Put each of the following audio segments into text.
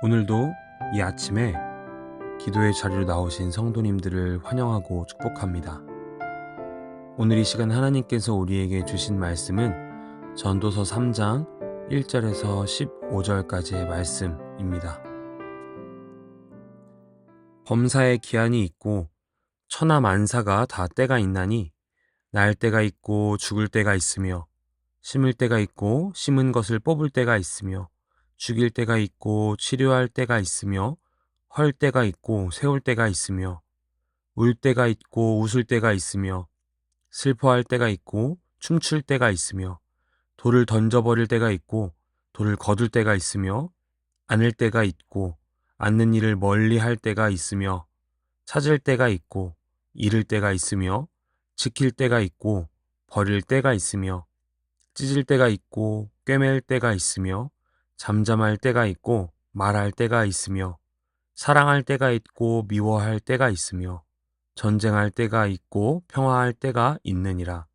오늘도 이 아침에 기도의 자리로 나오신 성도님들을 환영하고 축복합니다. 오늘 이 시간 하나님께서 우리에게 주신 말씀은 전도서 3장 1절에서 15절까지의 말씀입니다. 범사에 기한이 있고 천하 만사가 다 때가 있나니 날 때가 있고 죽을 때가 있으며 심을 때가 있고 심은 것을 뽑을 때가 있으며 죽일 때가 있고 치료할 때가 있으며 헐 때가 있고 세울 때가 있으며 울 때가 있고 웃을 때가 있으며 슬퍼할 때가 있고 춤출 때가 있으며 돌을 던져버릴 때가 있고 돌을 거둘 때가 있으며 안을 때가 있고 앉는 일을 멀리 할 때가 있으며 찾을 때가 있고 잃을 때가 있으며 지킬 때가 있고 버릴 때가 있으며 찢을 때가 있고 꿰맬 때가 있으며 잠잠할 때가 있고 말할 때가 있으며 사랑할 때가 있고 미워할 때가 있으며 전쟁할 때가 있고 평화할 때가 있느니라.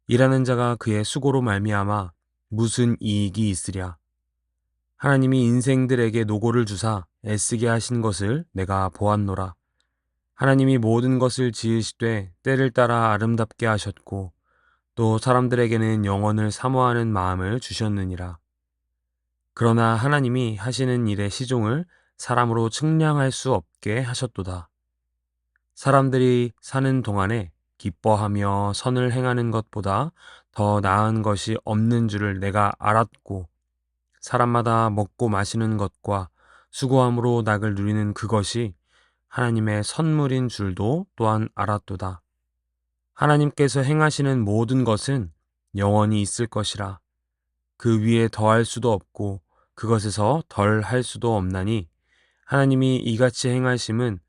일하는 자가 그의 수고로 말미암아 무슨 이익이 있으랴. 하나님이 인생들에게 노고를 주사 애쓰게 하신 것을 내가 보았노라. 하나님이 모든 것을 지으시되 때를 따라 아름답게 하셨고 또 사람들에게는 영원을 사모하는 마음을 주셨느니라. 그러나 하나님이 하시는 일의 시종을 사람으로 측량할 수 없게 하셨도다. 사람들이 사는 동안에 기뻐하며 선을 행하는 것보다 더 나은 것이 없는 줄을 내가 알았고 사람마다 먹고 마시는 것과 수고함으로 낙을 누리는 그것이 하나님의 선물인 줄도 또한 알았도다. 하나님께서 행하시는 모든 것은 영원히 있을 것이라. 그 위에 더할 수도 없고 그것에서 덜 할 수도 없나니 하나님이 이같이 행하심은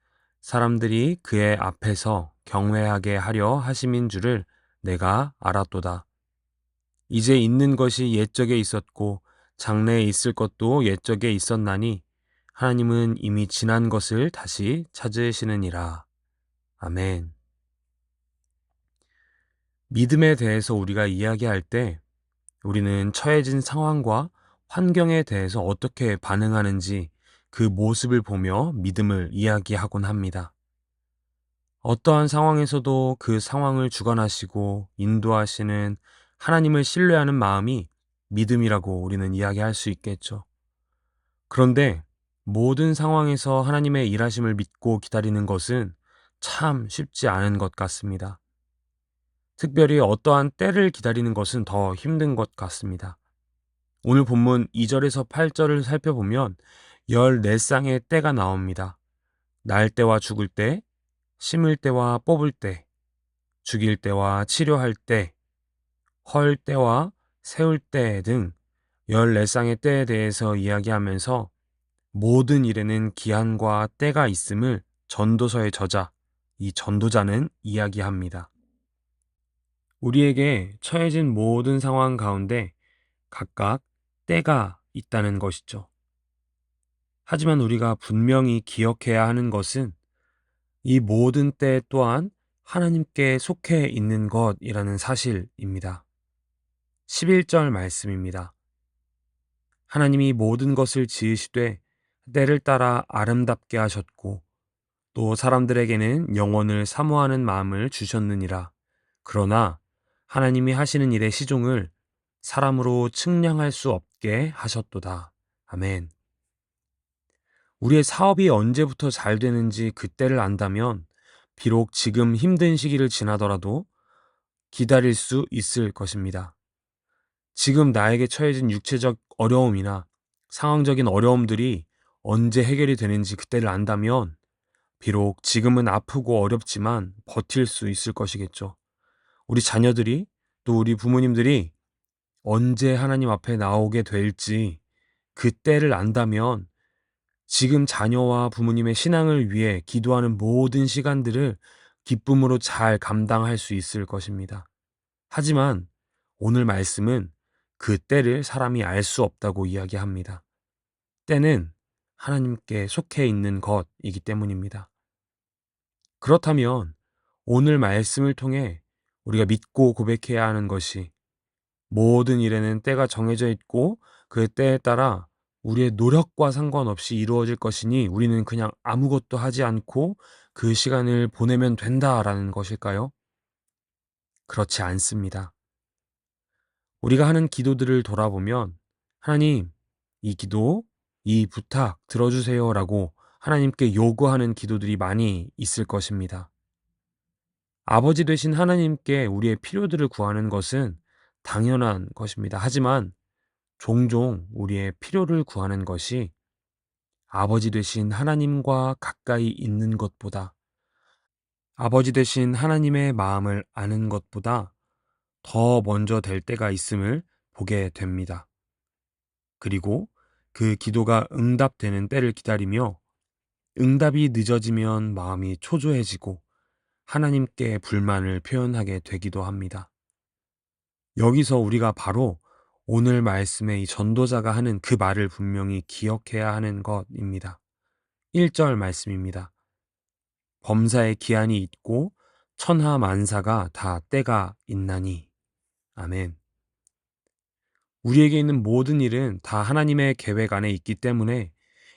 사람들이 그의 앞에서 경외하게 하려 하심인 줄을 내가 알았도다. 이제 있는 것이 옛적에 있었고 장래에 있을 것도 옛적에 있었나니 하나님은 이미 지난 것을 다시 찾으시느니라. 아멘. 믿음에 대해서 우리가 이야기할 때 우리는 처해진 상황과 환경에 대해서 어떻게 반응하는지 그 모습을 보며 믿음을 이야기하곤 합니다. 어떠한 상황에서도 그 상황을 주관하시고 인도하시는 하나님을 신뢰하는 마음이 믿음이라고 우리는 이야기할 수 있겠죠. 그런데 모든 상황에서 하나님의 일하심을 믿고 기다리는 것은 참 쉽지 않은 것 같습니다. 특별히 어떠한 때를 기다리는 것은 더 힘든 것 같습니다. 오늘 본문 2절에서 8절을 살펴보면 14쌍의 때가 나옵니다. 날 때와 죽을 때, 심을 때와 뽑을 때, 죽일 때와 치료할 때, 헐 때와 세울 때 등 14쌍의 때에 대해서 이야기하면서 모든 일에는 기한과 때가 있음을 전도서의 저자, 이 전도자는 이야기합니다. 우리에게 처해진 모든 상황 가운데 각각 때가 있다는 것이죠. 하지만 우리가 분명히 기억해야 하는 것은 이 모든 때 또한 하나님께 속해 있는 것이라는 사실입니다. 11절 말씀입니다. 하나님이 모든 것을 지으시되 때를 따라 아름답게 하셨고 또 사람들에게는 영원을 사모하는 마음을 주셨느니라. 그러나 하나님이 하시는 일의 시종을 사람으로 측량할 수 없게 하셨도다. 아멘. 우리의 사업이 언제부터 잘 되는지 그때를 안다면 비록 지금 힘든 시기를 지나더라도 기다릴 수 있을 것입니다. 지금 나에게 처해진 육체적 어려움이나 상황적인 어려움들이 언제 해결이 되는지 그때를 안다면 비록 지금은 아프고 어렵지만 버틸 수 있을 것이겠죠. 우리 자녀들이 또 우리 부모님들이 언제 하나님 앞에 나오게 될지 그때를 안다면 지금 자녀와 부모님의 신앙을 위해 기도하는 모든 시간들을 기쁨으로 잘 감당할 수 있을 것입니다. 하지만 오늘 말씀은 그 때를 사람이 알 수 없다고 이야기합니다. 때는 하나님께 속해 있는 것이기 때문입니다. 그렇다면 오늘 말씀을 통해 우리가 믿고 고백해야 하는 것이 모든 일에는 때가 정해져 있고 그 때에 따라 우리의 노력과 상관없이 이루어질 것이니 우리는 그냥 아무것도 하지 않고 그 시간을 보내면 된다라는 것일까요? 그렇지 않습니다. 우리가 하는 기도들을 돌아보면 하나님, 이 기도, 이 부탁 들어주세요라고 하나님께 요구하는 기도들이 많이 있을 것입니다. 아버지 되신 하나님께 우리의 필요들을 구하는 것은 당연한 것입니다. 하지만 종종 우리의 필요를 구하는 것이 아버지 되신 하나님과 가까이 있는 것보다, 아버지 되신 하나님의 마음을 아는 것보다 더 먼저 될 때가 있음을 보게 됩니다. 그리고 그 기도가 응답되는 때를 기다리며 응답이 늦어지면 마음이 초조해지고 하나님께 불만을 표현하게 되기도 합니다. 여기서 우리가 바로 오늘 말씀의 이 전도자가 하는 그 말을 분명히 기억해야 하는 것입니다. 1절 말씀입니다. 범사에 기한이 있고 천하 만사가 다 때가 있나니. 아멘. 우리에게 있는 모든 일은 다 하나님의 계획 안에 있기 때문에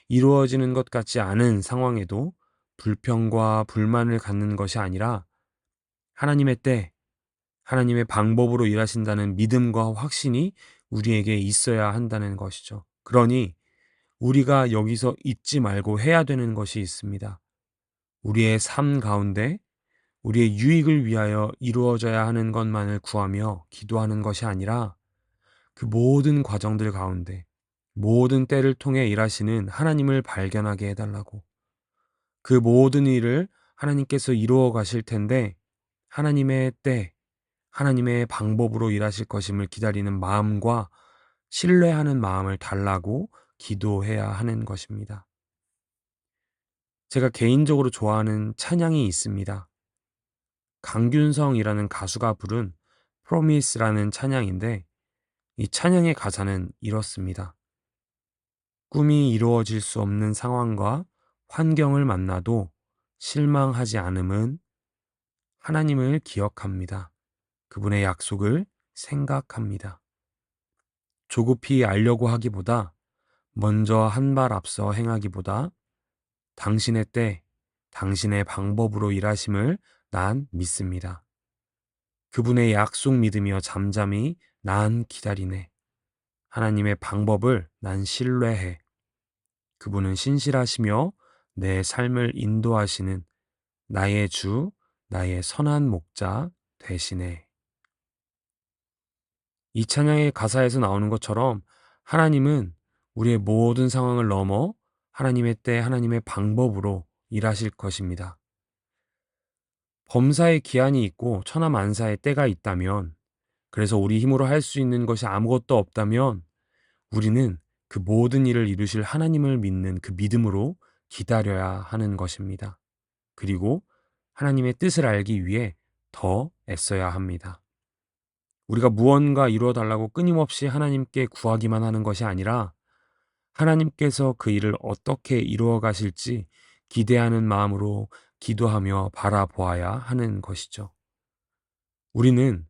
이루어지는 것 같지 않은 상황에도 불평과 불만을 갖는 것이 아니라 하나님의 때, 하나님의 방법으로 일하신다는 믿음과 확신이 우리에게 있어야 한다는 것이죠. 그러니 우리가 여기서 잊지 말고 해야 되는 것이 있습니다. 우리의 삶 가운데 우리의 유익을 위하여 이루어져야 하는 것만을 구하며 기도하는 것이 아니라 그 모든 과정들 가운데 모든 때를 통해 일하시는 하나님을 발견하게 해달라고, 그 모든 일을 하나님께서 이루어 가실 텐데 하나님의 때, 하나님의 방법으로 일하실 것임을 기다리는 마음과 신뢰하는 마음을 달라고 기도해야 하는 것입니다. 제가 개인적으로 좋아하는 찬양이 있습니다. 강균성이라는 가수가 부른 Promise라는 찬양인데 이 찬양의 가사는 이렇습니다. 꿈이 이루어질 수 없는 상황과 환경을 만나도 실망하지 않음은 하나님을 기억합니다. 그분의 약속을 생각합니다. 조급히 알려고 하기보다 먼저 한 발 앞서 행하기보다 당신의 때, 당신의 방법으로 일하심을 난 믿습니다. 그분의 약속 믿으며 잠잠히 난 기다리네. 하나님의 방법을 난 신뢰해. 그분은 신실하시며 내 삶을 인도하시는 나의 주, 나의 선한 목자 되시네. 이 찬양의 가사에서 나오는 것처럼 하나님은 우리의 모든 상황을 넘어 하나님의 때, 하나님의 방법으로 일하실 것입니다. 범사에 기한이 있고 천하만사의 때가 있다면, 그래서 우리 힘으로 할 수 있는 것이 아무것도 없다면 우리는 그 모든 일을 이루실 하나님을 믿는 그 믿음으로 기다려야 하는 것입니다. 그리고 하나님의 뜻을 알기 위해 더 애써야 합니다. 우리가 무언가 이루어 달라고 끊임없이 하나님께 구하기만 하는 것이 아니라 하나님께서 그 일을 어떻게 이루어 가실지 기대하는 마음으로 기도하며 바라보아야 하는 것이죠. 우리는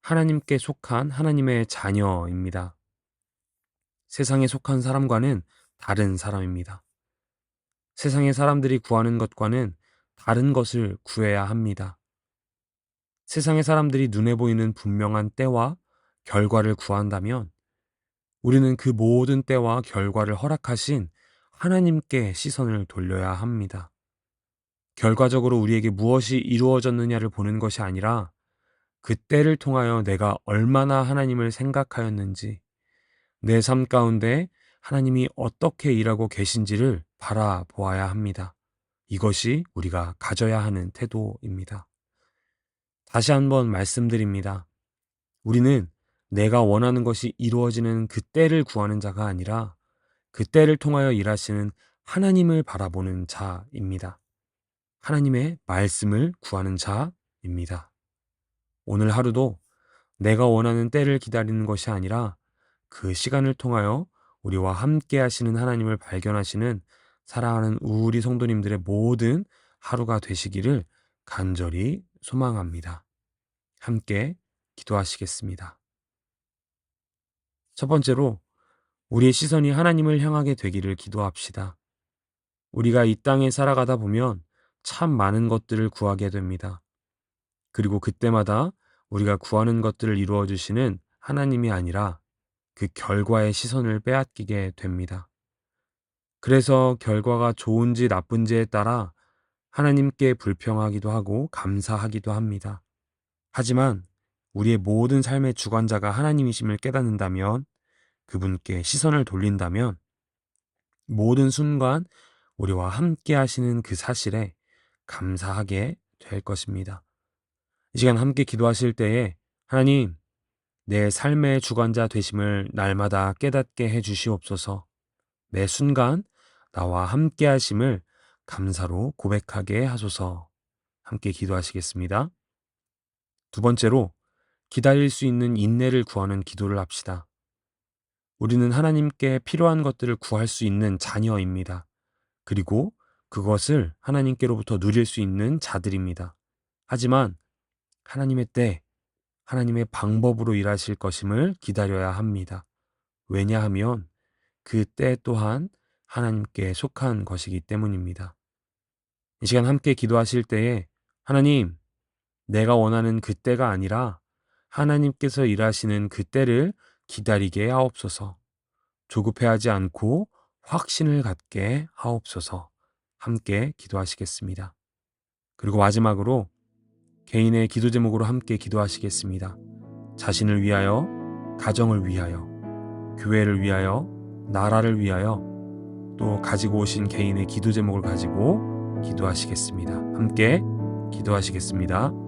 하나님께 속한 하나님의 자녀입니다. 세상에 속한 사람과는 다른 사람입니다. 세상의 사람들이 구하는 것과는 다른 것을 구해야 합니다. 세상의 사람들이 눈에 보이는 분명한 때와 결과를 구한다면 우리는 그 모든 때와 결과를 허락하신 하나님께 시선을 돌려야 합니다. 결과적으로 우리에게 무엇이 이루어졌느냐를 보는 것이 아니라 그 때를 통하여 내가 얼마나 하나님을 생각하였는지, 내 삶 가운데 하나님이 어떻게 일하고 계신지를 바라보아야 합니다. 이것이 우리가 가져야 하는 태도입니다. 다시 한번 말씀드립니다. 우리는 내가 원하는 것이 이루어지는 그 때를 구하는 자가 아니라 그 때를 통하여 일하시는 하나님을 바라보는 자입니다. 하나님의 말씀을 구하는 자입니다. 오늘 하루도 내가 원하는 때를 기다리는 것이 아니라 그 시간을 통하여 우리와 함께 하시는 하나님을 발견하시는 사랑하는 우리 성도님들의 모든 하루가 되시기를 간절히 소망합니다. 함께 기도하시겠습니다. 첫 번째로 우리의 시선이 하나님을 향하게 되기를 기도합시다. 우리가 이 땅에 살아가다 보면 참 많은 것들을 구하게 됩니다. 그리고 그때마다 우리가 구하는 것들을 이루어 주시는 하나님이 아니라 그 결과의 시선을 빼앗기게 됩니다. 그래서 결과가 좋은지 나쁜지에 따라 하나님께 불평하기도 하고 감사하기도 합니다. 하지만 우리의 모든 삶의 주관자가 하나님이심을 깨닫는다면, 그분께 시선을 돌린다면 모든 순간 우리와 함께 하시는 그 사실에 감사하게 될 것입니다. 이 시간 함께 기도하실 때에 하나님, 내 삶의 주관자 되심을 날마다 깨닫게 해 주시옵소서. 매 순간 나와 함께 하심을 감사로 고백하게 하소서. 함께 기도하시겠습니다. 두 번째로, 기다릴 수 있는 인내를 구하는 기도를 합시다. 우리는 하나님께 필요한 것들을 구할 수 있는 자녀입니다. 그리고 그것을 하나님께로부터 누릴 수 있는 자들입니다. 하지만 하나님의 때, 하나님의 방법으로 일하실 것임을 기다려야 합니다. 왜냐하면 그 때 또한 하나님께 속한 것이기 때문입니다. 이 시간 함께 기도하실 때에 하나님, 내가 원하는 그 때가 아니라 하나님께서 일하시는 그 때를 기다리게 하옵소서. 조급해하지 않고 확신을 갖게 하옵소서. 함께 기도하시겠습니다. 그리고 마지막으로 개인의 기도 제목으로 함께 기도하시겠습니다. 자신을 위하여, 가정을 위하여, 교회를 위하여, 나라를 위하여, 또 가지고 오신 개인의 기도 제목을 가지고 기도하시겠습니다. 함께 기도하시겠습니다.